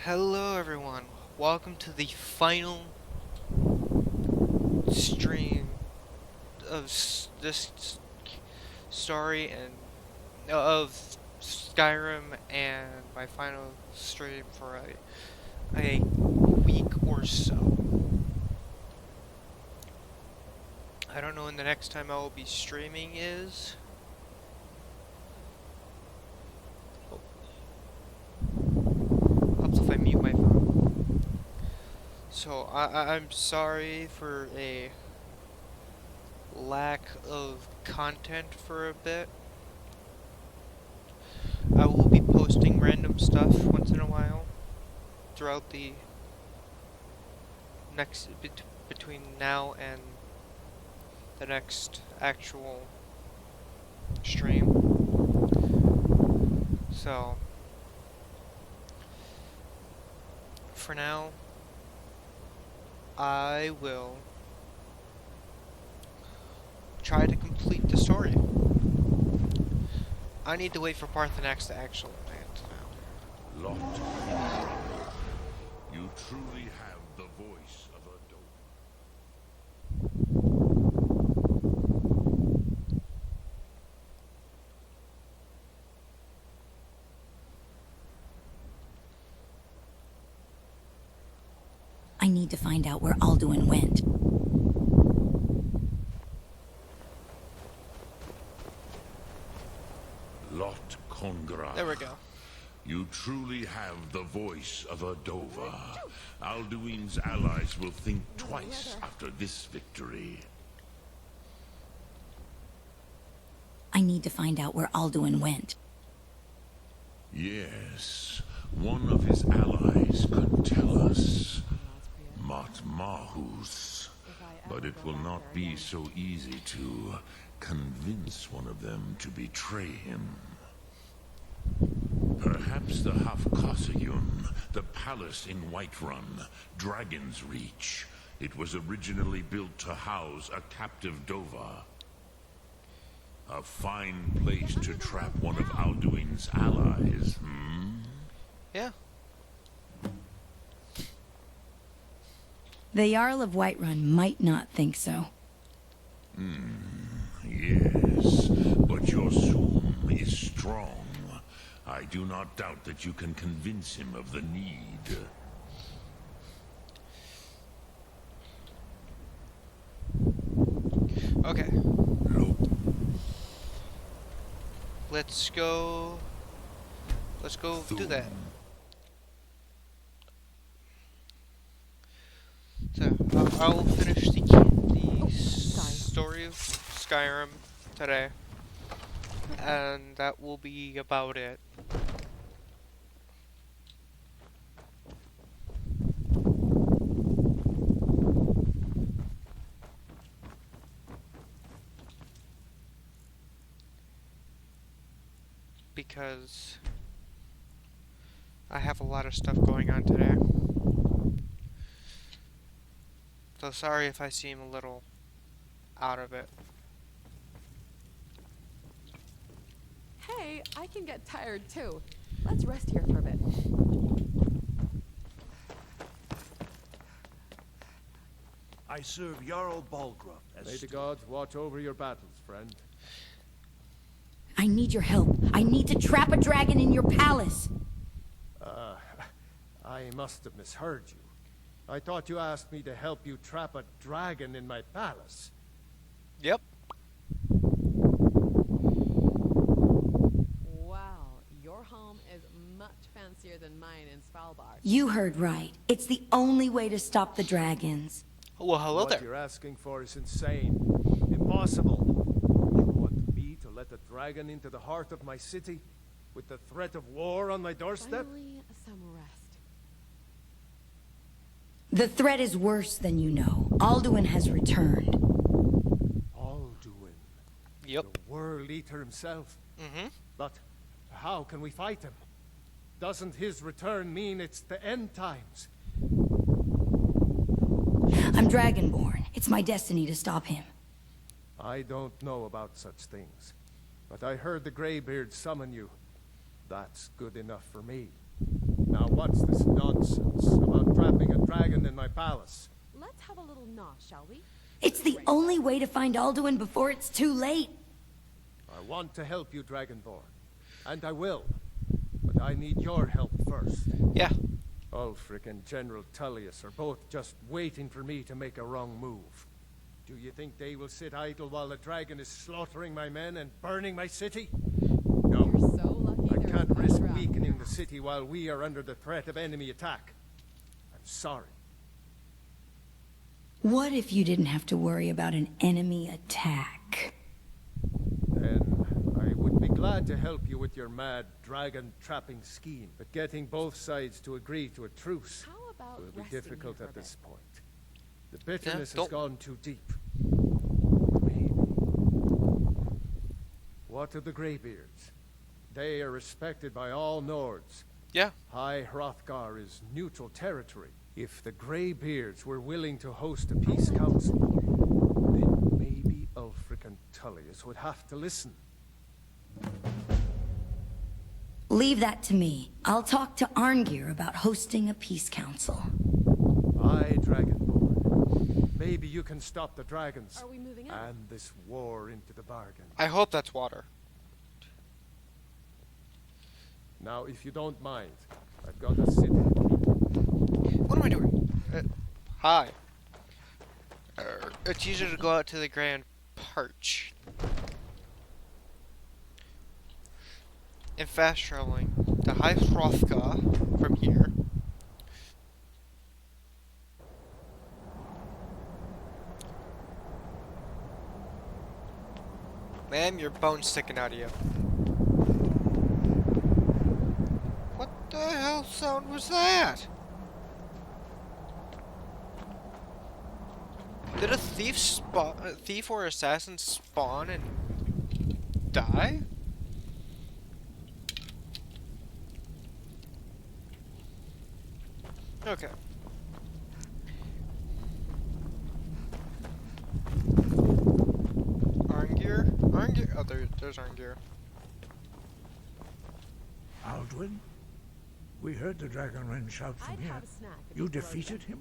Hello everyone, welcome to the final stream of this story and of Skyrim, and my final stream for a week or so. I don't know when the next time I will be streaming is. Helps if I mute my phone. So I'm sorry for a lack of content for a bit. I will be posting random stuff once in a while throughout the next between now and the next actual stream. So for now, I will try to complete the story. I need to wait for Parthenax to actually land now. Lot, you truly have the voice of a dope. I need to find out where Alduin went. Lot Congra. There we go. You truly have the voice of a Dova. Alduin's allies will think twice after this victory. I need to find out where Alduin went. Yes, one of his allies could tell us. Matmahus. But it will not be so easy to convince one of them to betray him. Perhaps the Hafkasayun, the palace in Whiterun, Dragon's Reach. It was originally built to house a captive Dova. A fine place to trap one of Alduin's allies, Yeah. The Jarl of Whiterun might not think so. Yes, but your Zoom is strong. I do not doubt that you can convince him of the need. Okay. Look, Let's go do that. So I'll finish the story of Skyrim today, and that will be about it. Because I have a lot of stuff going on today. So sorry if I seem a little out of it. Hey, I can get tired too. Let's rest here for a bit. I serve Jarl Balgruuf as May the gods watch over your battles, friend. I need your help. I need to trap a dragon in your palace. I must have misheard you. I thought you asked me to help you trap a dragon in my palace. Yep. Wow, your home is much fancier than mine in Svalbard. You heard right. It's the only way to stop the dragons. Well, hello What there. you're asking for is insane. Impossible. You want me to let a dragon into the heart of my city? With the threat of war on my doorstep? Finally, some rest. The threat is worse than you know. Alduin has returned. Alduin. Yep. The World Eater himself. Mm-hmm. But how can we fight him? Doesn't his return mean it's the end times? I'm Dragonborn. It's my destiny to stop him. I don't know about such things. But I heard the Greybeard summon you. That's good enough for me. Now what's this nonsense? Nah, shall we? It's the only way to find Alduin before it's too late. I want to help you, Dragonborn. And I will. But I need your help first. Yeah. Ulfric and General Tullius are both just waiting for me to make a wrong move. Do you think they will sit idle while the dragon is slaughtering my men and burning my city? No. You're so lucky I there can't was risk Ezra. weakening the city while we are under the threat of enemy attack. I'm sorry. What if you didn't have to worry about an enemy attack? Then I would be glad to help you with your mad dragon trapping scheme, but getting both sides to agree to a truce How about will be resting difficult here for at a this bit? point. The bitterness has don't- gone too deep. Maybe. What of the Greybeards? They are respected by all Nords. Yeah. High Hrothgar is neutral territory. If the Greybeards were willing to host a peace council, then maybe Ulfric and Tullius would have to listen. Leave that to me. I'll talk to Arngir about hosting a peace council. Aye, Dragonborn. Maybe you can stop the dragons. Are we moving in? And this war into the bargain. I hope that's water. Now, if you don't mind, I've got a city to keep. What am I doing? Hi. It's easier to go out to the Grand Perch. And fast traveling to High Hrothgar from here. Ma'am, your bone's sticking out of you. What the hell sound was that? Did a thief or assassin spawn and die? Okay. Arngir? Arngir? Oh, there's Arngir. Alduin? We heard the Dragonren shout from I'd here. have a snack if You it's worth defeated it. him?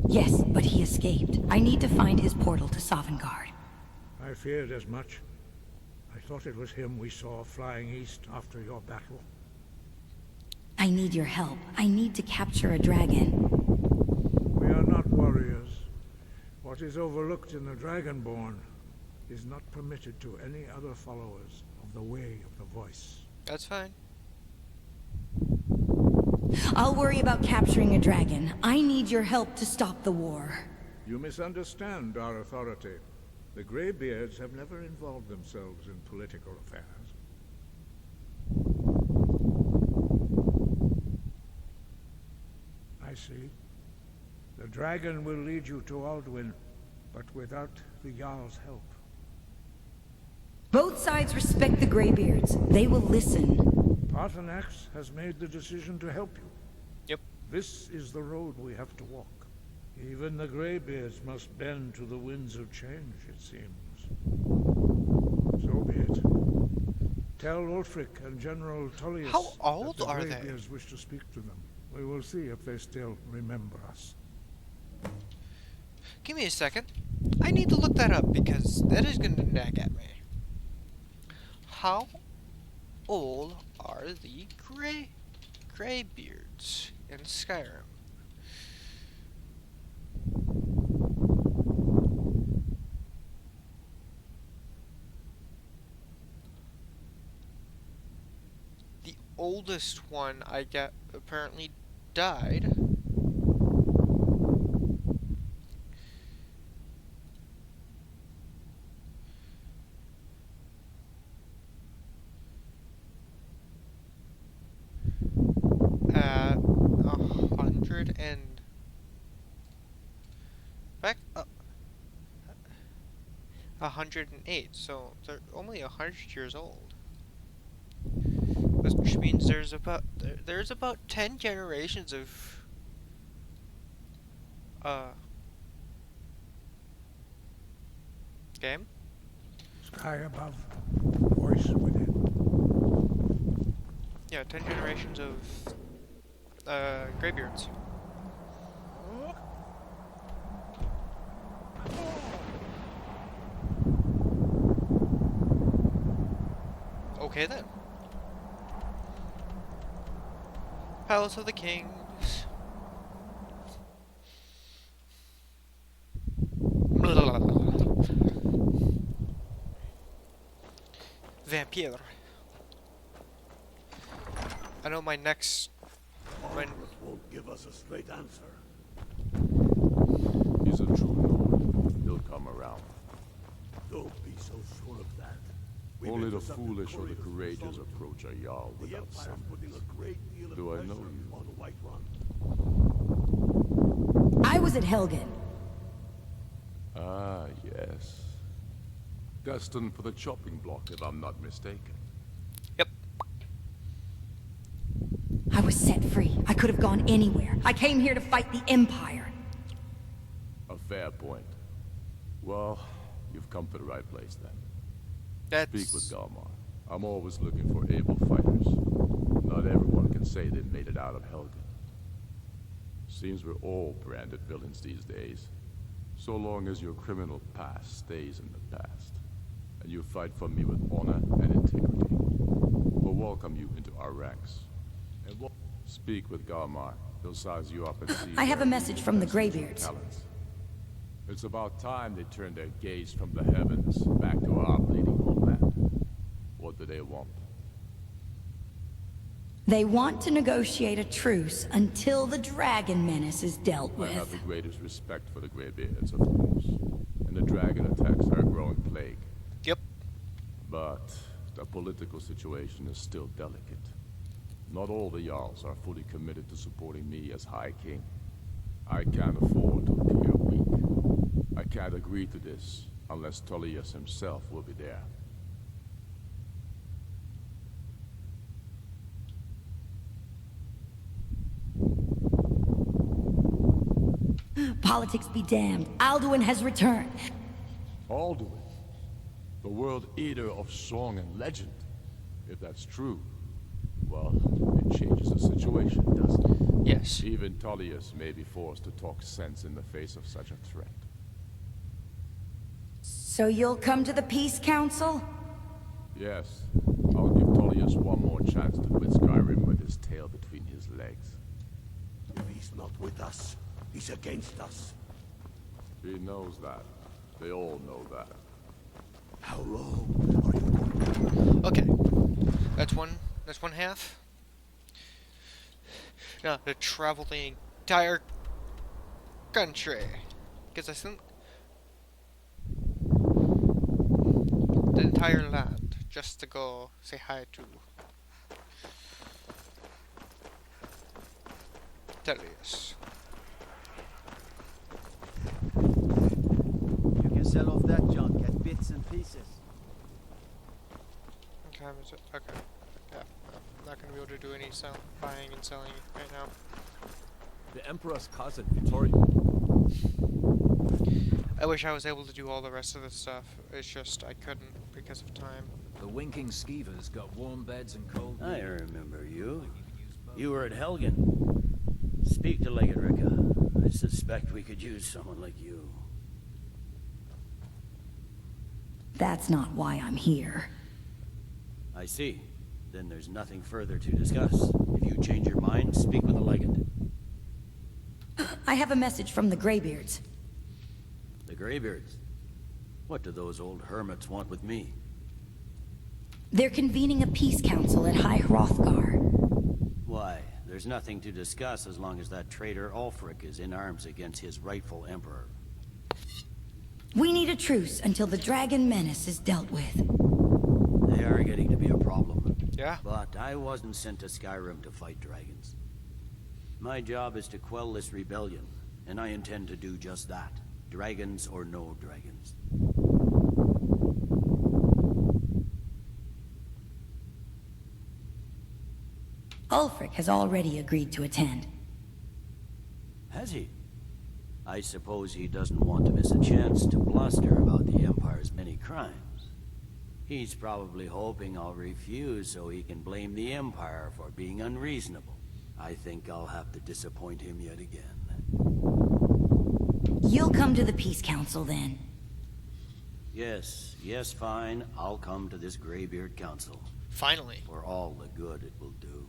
Yes, but he escaped. I need to find his portal to Sovngarde. I feared as much. I thought it was him we saw flying east after your battle. I need your help. I need to capture a dragon. We are not warriors. What is overlooked in the Dragonborn is not permitted to any other followers of the Way of the Voice. That's fine. I'll worry about capturing a dragon. I need your help to stop the war. You misunderstand our authority. The Greybeards have never involved themselves in political affairs. I see. The dragon will lead you to Alduin, but without the Jarl's help. Both sides respect the Greybeards. They will listen. Paarthurnax has made the decision to help you. Yep. This is the road we have to walk. Even the Greybeards must bend to the winds of change, it seems. So be it. Tell Ulfric and General Tullius How old that the are they? Greybeards wish to speak to them. We will see if they still remember us. Give me a second. I need to look that up because that is going to nag at me. How old are the Greybeards in Skyrim? The oldest one I get apparently died. At 100 and back up 108, so they're only 100 years old, which means there's about 10 generations of game. Sky above, voice within. Yeah, 10 generations of Greybeards. Okay then. Palace of the Kings. Vampire. I know my next... won't give us a straight answer. He's a true lord. He'll come around. Don't be so sure of that. Only the foolish or the courageous approach a Jarl The without Empire's summons. putting a great deal of Do I pressure know you? on the White Run. I was at Helgen. Ah, yes. Destined for the chopping block, if I'm not mistaken. Yep. I was set free. I could have gone anywhere. I came here to fight the Empire. A fair point. Well, you've come to the right place then. That's... Speak with Galmar. I'm always looking for able fighters. Not everyone can say they've made it out of Helgen. Seems we're all branded villains these days. So long as your criminal past stays in the past. And you fight for me with honor and integrity. We'll welcome you into our ranks. And we'll speak with Galmar. He'll size you up and see... I have a where message you from the best suit your Greybeards. talents. It's about time they turned their gaze from the heavens back to our bleeding homeland. What do they want? They want to negotiate a truce until the dragon menace is dealt I have the with. greatest respect for the Greybeards, of course. And the dragon attacks are a growing plague. Yep. But the political situation is still delicate. Not all the Jarls are fully committed to supporting me as High King. I can't afford to appear weak. I can't agree to this unless Tullius himself will be there. Politics be damned. Alduin has returned. Alduin, the world eater of song and legend. If that's true, well, it changes the situation, doesn't it? Yes. Even Tullius may be forced to talk sense in the face of such a threat. So you'll come to the Peace Council? Yes, I'll give Tullius one more chance to quit Skyrim with his tail between his legs. If he's not with us, he's against us. He knows that. They all know that. How long are you going to... Okay. That's one half. Now, to travel the entire country. Because I think... the entire land. Just to go say hi to... Tellius. You can sell off that junk at bits and pieces. What time is it? Okay. Yeah, I'm not gonna be able to do any buying and selling right now. The Emperor's cousin, Vittorio. I wish I was able to do all the rest of the stuff. It's just I couldn't because of time. The winking skeevers got warm beds and cold I beer. remember you. You were at Helgen. Speak to Legate Ricka. I suspect we could use someone like you. That's not why I'm here. I see. Then there's nothing further to discuss. If you change your mind, speak with the Legate. I have a message from the Greybeards. The Greybeards? What do those old hermits want with me? They're convening a peace council at High Hrothgar. Why? There's nothing to discuss as long as that traitor Ulfric is in arms against his rightful emperor. We need a truce until the dragon menace is dealt with. They are getting to be a problem. Yeah. But I wasn't sent to Skyrim to fight dragons. My job is to quell this rebellion, and I intend to do just that. Dragons or no dragons. Ulfric has already agreed to attend. Has he? I suppose he doesn't want to miss a chance to bluster about the Empire's many crimes. He's probably hoping I'll refuse so he can blame the Empire for being unreasonable. I think I'll have to disappoint him yet again. You'll come to the Peace Council then. Yes, fine. I'll come to this Greybeard Council. Finally. for all the good it will do.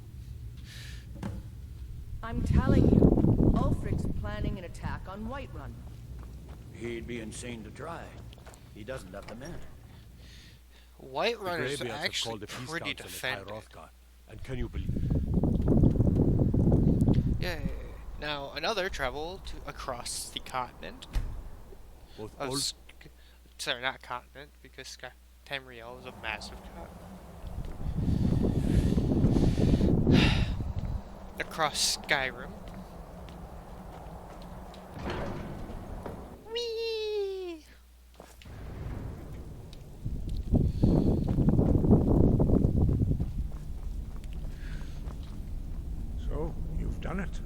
I'm telling you, Ulfric's planning an attack on Whiterun. He'd be insane to try. He doesn't have the men. Whiterun is actually pretty defended. And can you believe Yay. Now, another travel across the continent. Sorry, not continent, because Tamriel is a massive continent. Across Skyrim. Whee! So, you've done it.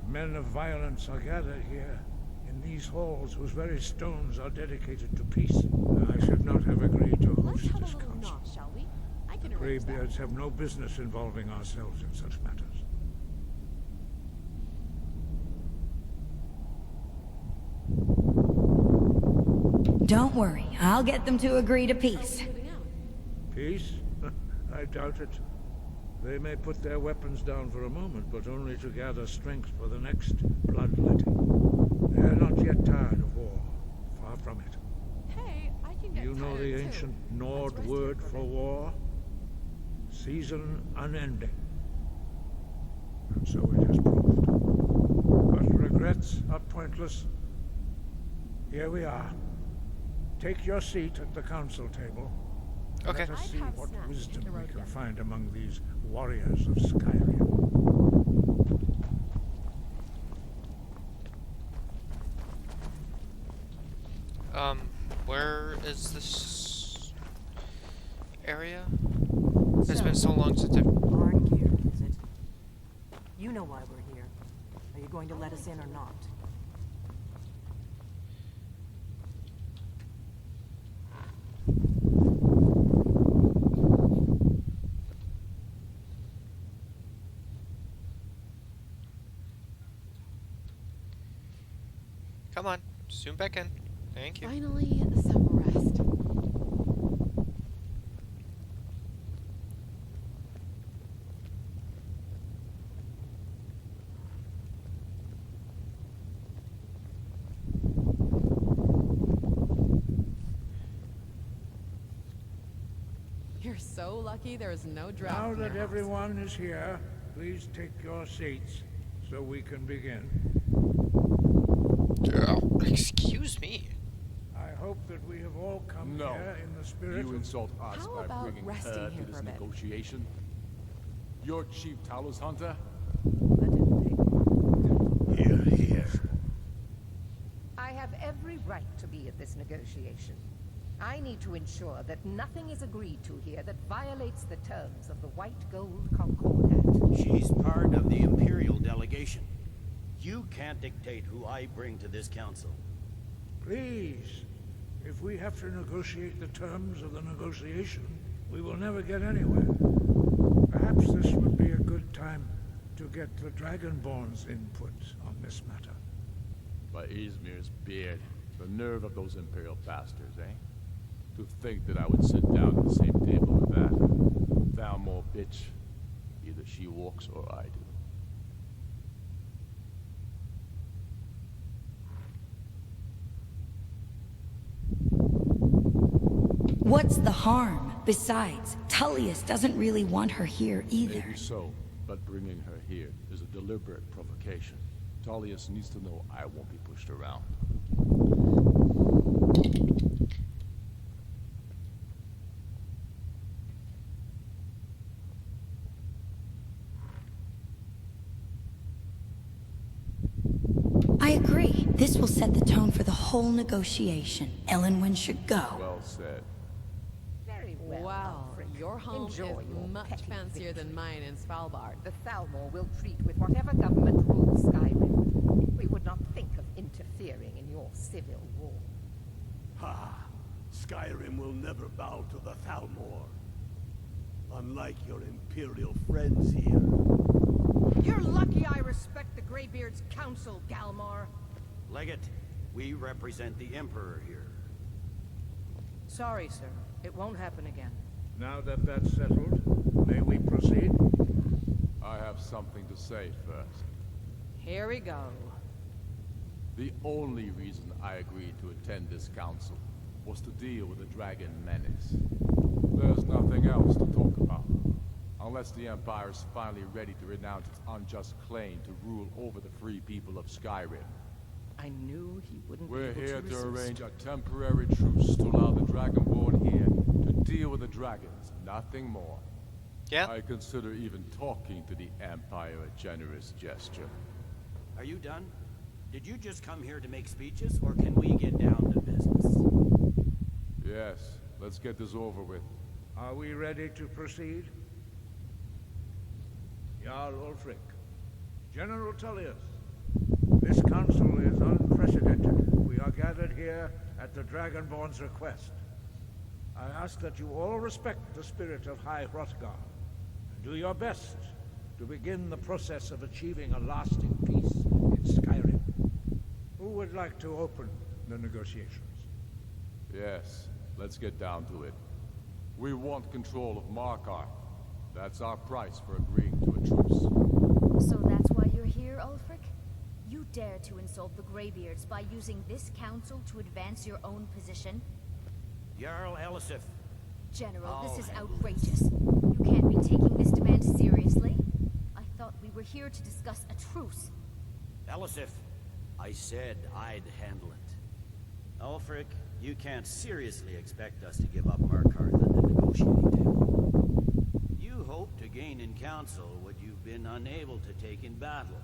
The men of violence are gathered here, in these halls whose very stones are dedicated to peace. I should not have agreed to Let's host have a this little council. knock, shall we? I can arrange that. Greybeards have no business involving ourselves in such matters. Don't worry, I'll get them to agree to peace. Peace? I doubt it. They may put their weapons down for a moment, but only to gather strength for the next bloodletting. They are not yet tired of war. Far from it. Hey, I can get You know tired, the too. ancient Nord Let's rest word here for a bit. war? Season unending. And so it has proved. But regrets are pointless. Here we are. Take your seat at the council table. Okay. Let us I'd see have what snacks if wisdom the we road can gets find among these warriors of Skyrim. Where is this area? It's been so long since I've... Arngeir, is it? You know why we're here. Are you going to let us in or not? Come on, zoom back in. Thank you. Finally, some rest. You're so lucky there's no drought. Now in your that house. everyone is here, please take your seats so we can begin. Excuse me. I hope that we have all come No. here in the spirit You of... insult us How by about bringing resting her here to for this a bit? negotiation. You're Chief Talos Hunter? That didn't take long. Here, here. I have every right to be at this negotiation. I need to ensure that nothing is agreed to here that violates the terms of the White Gold Concordat. She's part of the Imperial delegation. You can't dictate who I bring to this council. Please, if we have to negotiate the terms of the negotiation, we will never get anywhere. Perhaps this would be a good time to get the Dragonborn's input on this matter. By Izmir's beard. The nerve of those Imperial bastards, eh? To think that I would sit down at the same table with that. Thalmor bitch. Either she walks or I do. What's the harm? Besides, Tullius doesn't really want her here either. Maybe so, but bringing her here is a deliberate provocation. Tullius needs to know I won't be pushed around. I agree. This will set the tone for the whole negotiation. Elenwen should go. Well said. Very well, Wow, Ulfric. your home Enjoy is your much petty fancier than victory. mine in Svalbard. The Thalmor will treat with whatever government rules Skyrim. We would not think of interfering in your civil war. Ha! Skyrim will never bow to the Thalmor. Unlike your Imperial friends here. You're lucky I respect the Greybeard's counsel, Galmar. Legate, we represent the Emperor here. Sorry, sir. It won't happen again. Now that that's settled, may we proceed? I have something to say first. Here we go. The only reason I agreed to attend this council was to deal with the dragon menace. There's nothing else to talk about. Unless the Empire is finally ready to renounce its unjust claim to rule over the free people of Skyrim. I knew he wouldn't We're be able here to to resist. arrange a temporary truce to allow the Dragonborn here to deal with the dragons, nothing more. Yeah. I consider even talking to the Empire a generous gesture. Are you done? Did you just come here to make speeches, or can we get down to business? Yes, let's get this over with. Are we ready to proceed? Jarl Ulfric, General Tullius, this council is unprecedented. We are gathered here at the Dragonborn's request. I ask that you all respect the spirit of High Hrothgar, and do your best to begin the process of achieving a lasting peace in Skyrim. Who would like to open the negotiations? Yes, let's get down to it. We want control of Markarth. That's our price for agreeing to a truce. So that's why you're here, Ulfric? You dare to insult the Greybeards by using this council to advance your own position? Jarl Elisif. General, this is handle outrageous. You can't be taking this demand seriously. I thought we were here to discuss a truce. Elisif, I said I'd handle it. Ulfric, you can't seriously expect us to give up Markarth at the negotiating table. You hope to gain in council what you've been unable to take in battle,